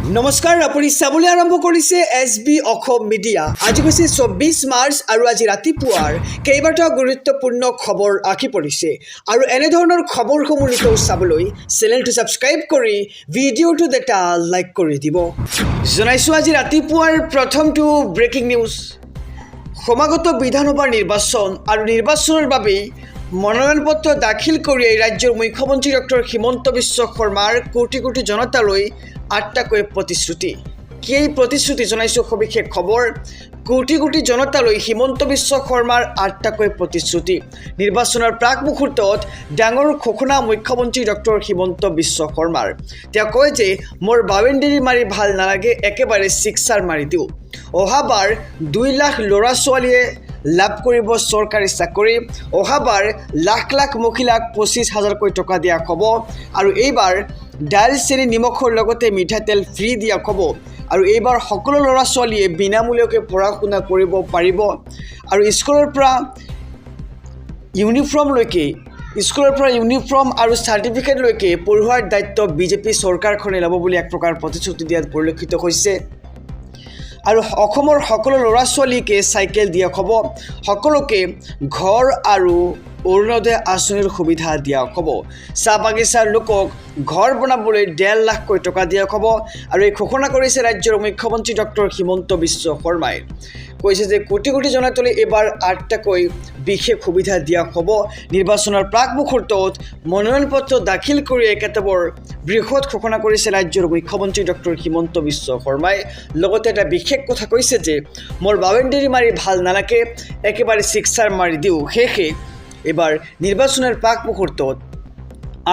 নমস্কাৰ, আপুনি চাবলৈ আৰম্ভ কৰিছে SB অসম মিডিয়া। আজি হৈছে 24 মাৰ্চ আৰু আজি ৰাতিপুৱাৰ কেইবাটাও গুৰুত্বপূৰ্ণ খবৰ আহি পৰিছে আৰু এনেধৰণৰ খবৰসমূহ নিতৌ চাবলৈ চেনেলটো ছাবস্ক্ৰাইব কৰি ভিডিঅ'টো এটা লাইক কৰি দিব। জনাইছোঁ আজি ৰাতিপুৱাৰ প্ৰথমটো ব্ৰেকিং নিউজ। সমাগত বিধানসভা নিৰ্বাচন আৰু নিৰ্বাচনৰ বাবে মনোনয়ন পত্ৰ দাখিল কৰি ৰাজ্যৰ মুখ্যমন্ত্ৰী ডক্টৰ হিমন্ত বিশ্ব শৰ্মাৰ কোটি কোটি জনতালৈ 8টাকৈ প্ৰতিশ্ৰুতি। কি এই প্ৰতিশ্ৰুতি জনাইছোঁ সবিশেষ খবৰ। কোটি কোটি জনতালৈ হিমন্ত বিশ্ব শৰ্মাৰ 8টাকৈ প্ৰতিশ্ৰুতি। নিৰ্বাচনৰ প্ৰাক মুহূৰ্তত ডাঙৰ ঘোষণা মুখ্যমন্ত্ৰী ডক্টৰ হিমন্ত বিশ্ব শৰ্মাৰ। তেওঁ কয় যে মোৰ বাউণ্ডেৰী মাৰি ভাল নালাগে, একেবাৰে চিক্সাৰ মাৰি দিওঁ। অহাবাৰ 2 লাখ ল'ৰা ছোৱালীয়ে লাভ কৰিব চৰকাৰী চাকৰি। অহাবাৰ লাখ লাখ মহিলাক 25,000কৈ টকা দিয়া হ'ব আৰু এইবাৰ দাইল চেনি নিমখৰ লগতে মিঠাতেল ফ্ৰী দিয়া হ'ব আৰু এইবাৰ সকলো ল'ৰা ছোৱালীয়ে বিনামূলীয়াকৈ পঢ়া শুনা কৰিব পাৰিব আৰু স্কুলৰ পৰা ইউনিফৰ্ম আৰু চাৰ্টিফিকেটলৈকে পঢ়োৱাৰ দায়িত্ব বিজেপি চৰকাৰখনে ল'ব বুলি এক প্ৰকাৰ প্ৰতিশ্ৰুতি দিয়াত পৰিলক্ষিত হৈছে। আৰু অসমৰ সকলো ল'ৰা ছোৱালীকে চাইকেল দিয়া হ'ব, সকলোকে ঘৰ আৰু অৰুণোদয় আঁচনিৰ সুবিধা দিয়া হ'ব। চাহ বাগিচাৰ লোকক ঘৰ বনাবলৈ 1.5 লাখকৈ টকা দিয়া হ'ব আৰু এই ঘোষণা কৰিছে ৰাজ্যৰ মুখ্যমন্ত্ৰী ডক্টৰ হিমন্ত বিশ্ব শৰ্মাই। কৈছে যে কোটি কোটি জনতালৈ এইবাৰ 8টাকৈ বিশেষ সুবিধা দিয়া হ'ব। নিৰ্বাচনৰ প্ৰাক মুহূৰ্তত মনোনয়ন পত্ৰ দাখিল কৰি একেটাবৰ বৃহৎ ঘোষণা কৰিছে ৰাজ্যৰ মুখ্যমন্ত্ৰী ডক্টৰ হিমন্ত বিশ্ব শৰ্মাই। লগতে এটা বিশেষ কথা কৈছে যে মোৰ বাউণ্ডেৰী মাৰি ভাল নালাগে, একেবাৰে চিক্সাৰ মাৰি দিওঁ। সেয়েহে এইবাৰ নিৰ্বাচনৰ প্ৰাক মুহূৰ্তত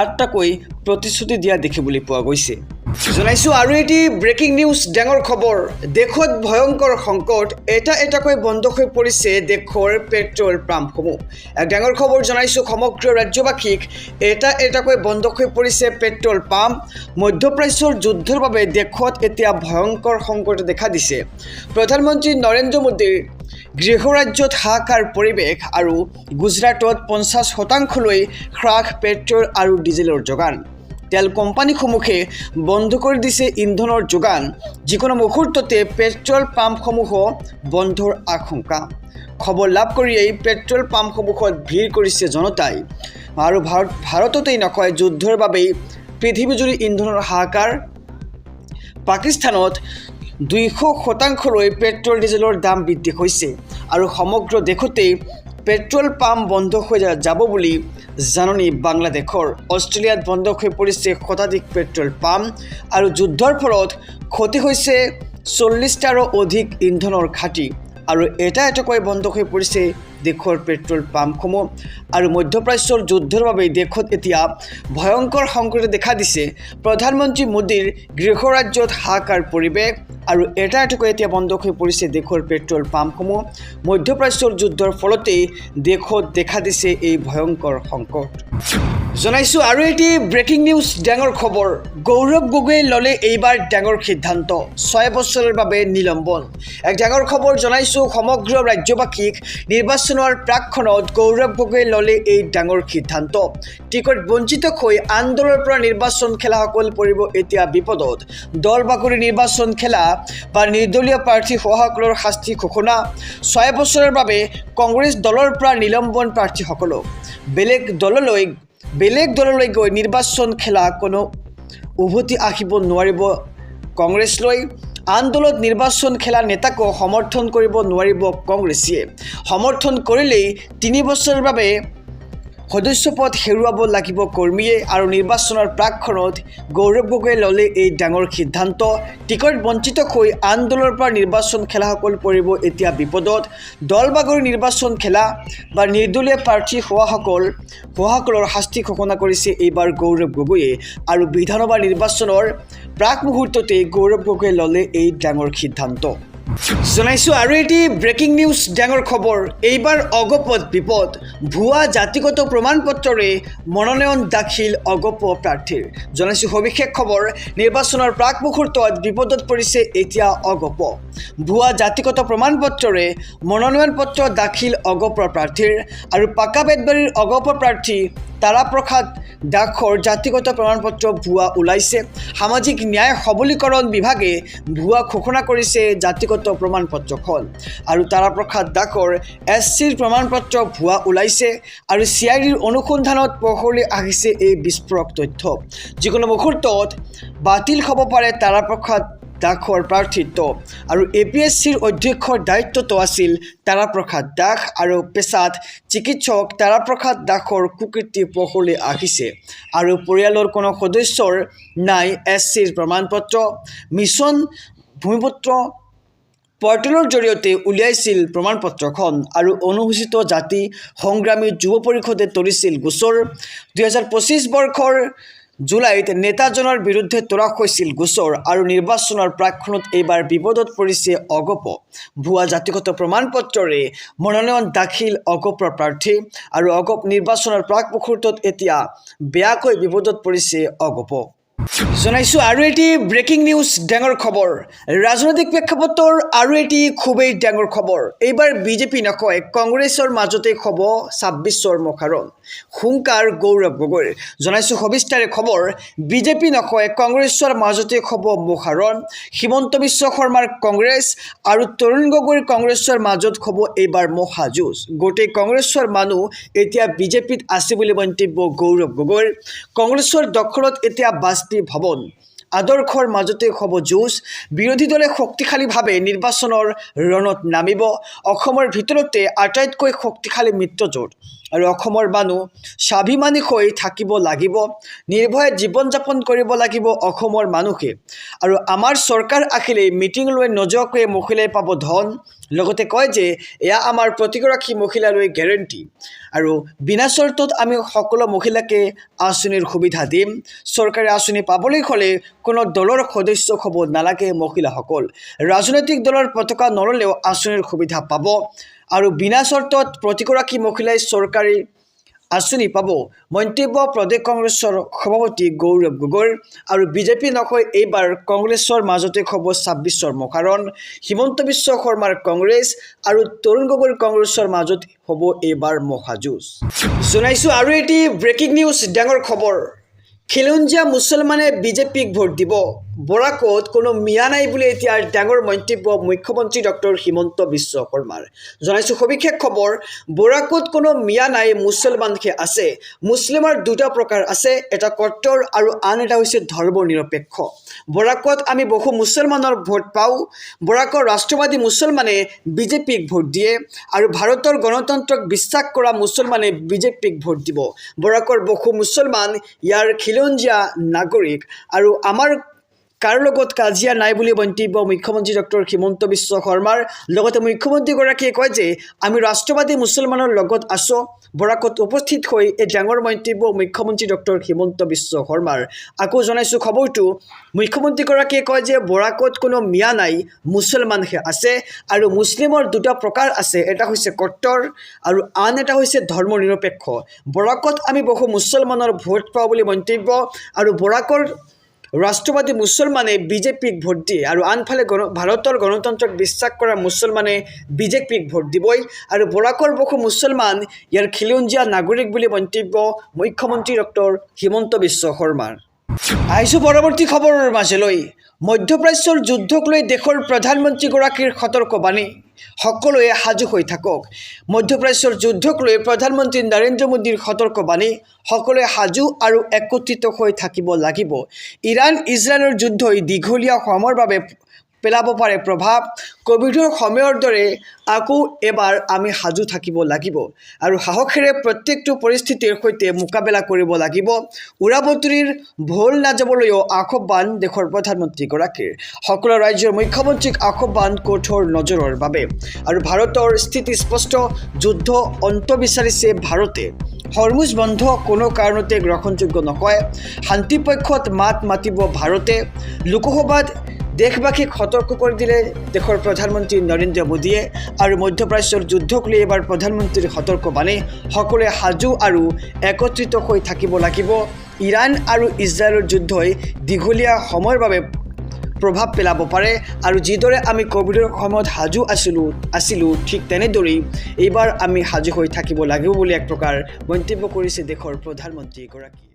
8টাকৈ প্ৰতিশ্ৰুতি দিয়া দেখিবলৈ পোৱা গৈছে। জনাইছোঁ আৰু এটি ব্ৰেকিং নিউজ, ডাঙৰ খবৰ। দেশত ভয়ংকৰ সংকট, এটাকৈ বন্ধ হৈ পৰিছে দেশৰ পেট্ৰল পাম্পসমূহ। এক ডাঙৰ খবৰ জনাইছোঁ সমগ্ৰ ৰাজ্যবাসীক, এটাকৈ বন্ধ হৈ পৰিছে পেট্ৰল পাম্প। মধ্যপ্ৰাচ্যৰ যুদ্ধৰ বাবে দেশত এতিয়া ভয়ংকৰ সংকট দেখা দিছে। প্ৰধানমন্ত্ৰী নৰেন্দ্ৰ মোদীৰ গৃহৰাজ্যত হাহাকাৰ পৰিৱেশ আৰু গুজৰাটত 50% হ্ৰাস পেট্ৰল আৰু ডিজেলৰ যোগান। তেল কোম্পানীসমূহে বন্ধ কৰি দিছে ইন্ধনৰ যোগান। যিকোনো মুহূৰ্ততে পেট্ৰল পাম্পসমূহ বন্ধৰ আশংকা। খবৰ লাভ কৰিয়েই পেট্ৰল পাম্পসমূহত ভিৰ কৰিছে জনতাই আৰু ভাৰততেই নকয়, যুদ্ধৰ বাবেই পৃথিৱীজুৰি ইন্ধনৰ হাহাকাৰ। পাকিস্তানত 200% পেট্ৰল ডিজেলৰ দাম বৃদ্ধি হৈছে আৰু সমগ্ৰ দেশতেই পেট্ৰল পাম্প বন্ধ হৈ যাব বুলি জাননী বাংলাদেশৰ। অষ্ট্ৰেলিয়াত বন্ধ হৈ পৰিছে শতাধিক পেট্ৰল পাম্প আৰু যুদ্ধৰ ফলত ক্ষতি হৈছে 40টাৰো অধিক ইন্ধনৰ ঘাটি আৰু এটাকৈ বন্ধ হৈ পৰিছে দেশৰ পেট্ৰল পাম্পসমূহ। আৰু মধ্যপ্ৰাচ্যৰ যুদ্ধৰ বাবে দেশত এতিয়া ভয়ংকৰ সংকটে দেখা দিছে। প্ৰধানমন্ত্ৰী মোদীৰ গৃহৰাজ্যত হাহাকাৰ পৰিৱেশ আৰু এটাকৈ এতিয়া বন্ধ হৈ পৰিছে দেশৰ পেট্ৰল পাম্পসমূহ। মধ্যপ্ৰাচ্যৰ যুদ্ধৰ ফলতেই দেশত দেখা দিছে এই ভয়ংকৰ সংকট। জনাইছোঁ আৰু এটি ব্ৰেকিং নিউজ, ডাঙৰ খবৰ। গৌৰৱ গগৈয়ে ল'লে এইবাৰ ডাঙৰ সিদ্ধান্ত, 6 বছৰৰ বাবে নিলম্বন। এক ডাঙৰ খবৰ জনাইছোঁ সমগ্ৰ ৰাজ্যবাসীক। নিৰ্বাচনৰ প্ৰাকখনত গৌৰৱ গগৈয়ে ল'লে এই ডাঙৰ সিদ্ধান্ত। টিকট বঞ্চিত হৈ আন্দোলনৰ পৰা নিৰ্বাচন খেলাসকল পৰিব এতিয়া বিপদত। দল বাকৰি নিৰ্বাচন খেলা বা নিৰ্দলীয় প্ৰাৰ্থী হোৱাসকলৰ শাস্তি ঘোষণা। 6 বছৰৰ বাবে কংগ্ৰেছ দলৰ পৰা নিলম্বন প্ৰাৰ্থীসকলক। বেলেগ দললৈ গৈ নিৰ্বাচন খেলা কোনো উভতি আহিব নোৱাৰিব কংগ্ৰেছলৈ। আন্দোলনত নিৰ্বাচন খেলা নেতাকো সমৰ্থন কৰিব নোৱাৰিব কংগ্ৰেছীয়ে। সমৰ্থন কৰিলেই 3 বছৰৰ বাবে সদস্যপদ হেৰুৱাব লাগিব কৰ্মীয়ে। আৰু নিৰ্বাচনৰ প্ৰাকখনত গৌৰৱ গগৈয়ে ল'লে এই ডাঙৰ সিদ্ধান্ত। টিকট বঞ্চিত হৈ আন্দোলনৰ পৰা নিৰ্বাচন খেলাসকল পৰিব এতিয়া বিপদত। দল বাগৰি নিৰ্বাচন খেলা বা নিৰ্দলীয় প্ৰাৰ্থী হোৱাসকলৰ শাস্তি ঘোষণা কৰিছে এইবাৰ গৌৰৱ গগৈয়ে। আৰু বিধানসভা নিৰ্বাচনৰ প্ৰাক মুহূৰ্ততে গৌৰৱ গগৈয়ে ল'লে এই ডাঙৰ সিদ্ধান্ত। জনাইছোঁ আৰু এটি ব্ৰেকিং নিউজ ডাঙৰ খবৰ এইবাৰ অগপত বিপদ ভুৱা জাতিগত প্ৰমাণ পত্ৰৰে মনোনয়ন দাখিল অগপ প্ৰাৰ্থীৰ জনাইছোঁ সবিশেষ খবৰ নিৰ্বাচনৰ প্ৰাক মুহূৰ্তত বিপদত পৰিছে এতিয়া অগপ ভুৱা জাতিগত প্ৰমাণ পত্ৰৰে মনোনয়ন পত্ৰ দাখিল অগপ প্ৰাৰ্থীৰ আৰু পাকা বেতবাৰীৰ অগপ প্ৰাৰ্থী তাৰাপ্ৰসাদ দাসৰ জাতিগত প্ৰমাণপত্ৰ ভুৱা ওলাইছে সামাজিক ন্যায় সবলীকৰণ বিভাগে ভুৱা ঘোষণা কৰিছে জাতিগত প্ৰমাণপত্ৰখন আৰু তাৰাপ্ৰসাদ দাসৰ SCৰ প্ৰমাণপত্ৰ ভুৱা ওলাইছে আৰু CIDৰ অনুসন্ধানত পোহৰলৈ আহিছে এই বিস্ফোৰক তথ্য যিকোনো মুহূৰ্তত বাতিল হ'ব পাৰে তাৰাপ্ৰসাদ দাসৰ প্ৰাৰ্থিত্ব আৰু APSCৰ অধ্যক্ষৰ দায়িত্বটো আছিল তাৰাপ্ৰসাদ দাস আৰু পেছাত চিকিৎসক তাৰাপ্ৰসাদ দাসৰ কুকীৰ্তি পোহৰলৈ আহিছে আৰু পৰিয়ালৰ কোনো সদস্যৰ নাই SCৰ প্ৰমাণপত্ৰ মিছন ভূমিপুত্ৰ পৰ্টেলৰ জৰিয়তে উলিয়াইছিল প্ৰমাণপত্ৰখন আৰু অনুসূচিত জাতি সংগ্ৰামী যুৱ পৰিষদে তৰিছিল গোচৰ 2025 বৰ্ষৰ জুলাইত নেতাজনৰ বিৰুদ্ধে তৰা হৈছিল গোচৰ আৰু নিৰ্বাচনৰ প্ৰাকক্ষণত এইবাৰ বিপদত পৰিছে অগপ ভুৱা জাতিগত প্ৰমাণপত্ৰৰে মনোনয়ন দাখিল অগপ প্ৰাৰ্থী আৰু অগপ নিৰ্বাচনৰ প্ৰাক মুহূৰ্তত এতিয়া বেয়াকৈ বিপদত পৰিছে অগপ জনাইছোঁ আৰু এটি ব্ৰেকিং নিউজ ডাঙৰ খবৰ ৰাজনৈতিক প্ৰেক্ষাপটৰ আৰু এটি খুবেই ডাঙৰ খবৰ এইবাৰ বিজেপি নকয় কংগ্ৰেছৰ মাজতে হ'ব 26ৰ মহাৰণ হুংকাৰ গৌৰৱ গগৈৰ জনাইছোঁ সবিস্তাৰে খবৰ বিজেপি নকয় কংগ্ৰেছৰ মাজতে হ'ব মহাৰণ হিমন্ত বিশ্ব শৰ্মাৰ কংগ্ৰেছ আৰু তৰুণ গগৈৰ কংগ্ৰেছৰ মাজত হ'ব এইবাৰ মহাযুঁজ গোটেই কংগ্ৰেছৰ মানুহ এতিয়া বিজেপিত আছে বুলি মন্তব্য গৌৰৱ গগৈৰ কংগ্ৰেছৰ দখলত এতিয়া বাস্তি ভৱন আদৰ্শৰ মাজতে হ'ব যুঁজ বিৰোধী দলে শক্তিশালীভাৱে নিৰ্বাচনৰ ৰণত নামিব অসমৰ ভিতৰতে আটাইতকৈ শক্তিশালী মিত্ৰজোঁট আৰু অসমৰ মানুহ স্বাভিমানী হৈ থাকিব লাগিব নিৰ্ভয়ে জীৱন যাপন কৰিব লাগিব অসমৰ মানুহে আৰু আমাৰ চৰকাৰ আহিলে মিটিংলৈ নোযোৱাকৈ মহিলাই পাব ধন লগতে কয় যে এয়া আমাৰ প্ৰতিগৰাকী মহিলালৈ গেৰেণ্টি আৰু বিনা চৰ্তত আমি সকলো মহিলাকে আঁচনিৰ সুবিধা দিম চৰকাৰে আঁচনি পাবলৈ হ'লে কোনো দলৰ সদস্য হ'ব নালাগে মহিলাসকল ৰাজনৈতিক দলৰ পতাকা নল'লেও আঁচনিৰ সুবিধা পাব আৰু বিনা চৰ্তত প্ৰতিগৰাকী মহিলাই চৰকাৰী আঁচনি পাব মন্তব্য প্ৰদেশ কংগ্ৰেছৰ সভাপতি গৌৰৱ গগৈৰ আৰু বিজেপি নকয় এইবাৰ কংগ্ৰেছৰ মাজতে হ'ব 26ৰ মহাৰণ হিমন্ত বিশ্ব শৰ্মাৰ কংগ্ৰেছ আৰু তৰুণ গগৈৰ কংগ্ৰেছৰ মাজত হ'ব এইবাৰ মহাযুঁজ জনাইছোঁ আৰু এটি ব্ৰেকিং নিউজ ডাঙৰ খবৰ খিলঞ্জীয়া মুছলমানে বিজেপিক ভোট দিব বৰাকত কোনো মিয়া নাই বুলি এতিয়া ডাঙৰ মন্তব্য মুখ্যমন্ত্ৰী ডক্টৰ হিমন্ত বিশ্ব শৰ্মাৰ জনাইছোঁ সবিশেষ খবৰ বৰাকত কোনো মিয়া নাই মুছলমানহে আছে মুছলিমৰ দুটা প্ৰকাৰ আছে এটা কট্টৰ আৰু আন এটা হৈছে ধৰ্ম নিৰপেক্ষ বৰাকত আমি বহু মুছলমানৰ ভোট পাওঁ বৰাকৰ ৰাষ্ট্ৰবাদী মুছলমানে বিজেপিক ভোট দিয়ে আৰু ভাৰতৰ গণতন্ত্ৰক বিশ্বাস কৰা মুছলমানে বিজেপিক ভোট দিব বৰাকৰ বহু মুছলমান ইয়াৰ খিলঞ্জীয়া নাগৰিক আৰু আমাৰ কাৰ লগত কাজিয়া নাই বুলি মন্তব্য মুখ্যমন্ত্ৰী ডক্টৰ হিমন্ত বিশ্ব শৰ্মাৰ লগতে মুখ্যমন্ত্ৰীগৰাকীয়ে কয় যে আমি ৰাষ্ট্ৰবাদী মুছলমানৰ লগত আছোঁ বৰাকত উপস্থিত হৈ এই ডাঙৰ মন্তব্য মুখ্যমন্ত্ৰী ডক্টৰ হিমন্ত বিশ্ব শৰ্মাৰ আকৌ জনাইছোঁ খবৰটো মুখ্যমন্ত্ৰীগৰাকীয়ে কয় যে বৰাকত কোনো মিয়া নাই মুছলমানহে আছে আৰু মুছলিমৰ দুটা প্ৰকাৰ আছে এটা হৈছে কট্টৰ আৰু আন এটা হৈছে ধৰ্ম নিৰপেক্ষ বৰাকত আমি বহু মুছলমানৰ ভোট পাওঁ বুলি মন্তব্য আৰু বৰাকৰ ৰাষ্ট্ৰবাদী মুছলমানে বিজেপিক ভোট দিয়ে আৰু আনফালে ভাৰতৰ গণতন্ত্ৰক বিশ্বাস কৰা মুছলমানে বিজেপিক ভোট দিবই আৰু বৰাকৰ বহু মুছলমান ইয়াৰ খিলঞ্জীয়া নাগৰিক বুলি মন্তব্য মুখ্যমন্ত্ৰী ডক্টৰ হিমন্ত বিশ্ব শৰ্মাৰ আহিছোঁ পৰৱৰ্তী খবৰৰ মাজলৈ মধ্যপ্ৰাচ্যৰ যুদ্ধক লৈ দেশৰ প্ৰধানমন্ত্ৰীগৰাকীৰ সতৰ্কবাণী সকলোৱে সাজু হৈ থাকক মধ্যপ্ৰাচ্যৰ যুদ্ধক লৈ প্ৰধানমন্ত্ৰী নৰেন্দ্ৰ মোদীৰ সতৰ্কবাণী সকলোৱে সাজু আৰু একত্ৰিত হৈ থাকিব লাগিব ইৰাণ ইজৰাইলৰ যুদ্ধই দীঘলীয়া সময়ৰ বাবে পেলাব পাৰে প্ৰভাৱ কোভিডৰ সময়ৰ দৰে আকৌ এবাৰ আমি সাজু থাকিব লাগিব আৰু সাহসেৰে প্ৰত্যেকটো পৰিস্থিতিৰ সৈতে মোকাবিলা কৰিব লাগিব উৰাবাতৰিৰ ভুল নাযাবলৈও আহ্বান দেশৰ প্ৰধানমন্ত্ৰীগৰাকীৰ সকলো ৰাজ্যৰ মুখ্যমন্ত্ৰীক আহ্বান কঠোৰ নজৰৰ বাবে আৰু ভাৰতৰ স্থিতি স্পষ্ট যুদ্ধ অন্ত বিচাৰিছে ভাৰতে হৰমুজ বন্ধ কোনো কাৰণতে গ্ৰহণযোগ্য নকয় শান্তিপক্ষত মাত মাতিব ভাৰতে লোকসভাত দেশবাসীক সতৰ্ক কৰি দিলে দেশৰ প্ৰধানমন্ত্ৰী নৰেন্দ্ৰ মোদীয়ে আৰু মধ্যপ্ৰাচ্যৰ যুদ্ধক লৈ এবাৰ প্ৰধানমন্ত্ৰীৰ সতৰ্কবাণী সকলোৱে সাজু আৰু একত্ৰিত হৈ থাকিব লাগিব ইৰাণ আৰু ইজৰাইলৰ যুদ্ধই দীঘলীয়া সময়ৰ বাবে প্ৰভাৱ পেলাব পাৰে আৰু যিদৰে আমি কোভিডৰ সময়ত সাজু আছিলোঁ ঠিক তেনেদৰেই এইবাৰ আমি সাজু হৈ থাকিব লাগিব বুলি এক প্ৰকাৰ মন্তব্য কৰিছে দেশৰ প্ৰধানমন্ত্ৰীগৰাকী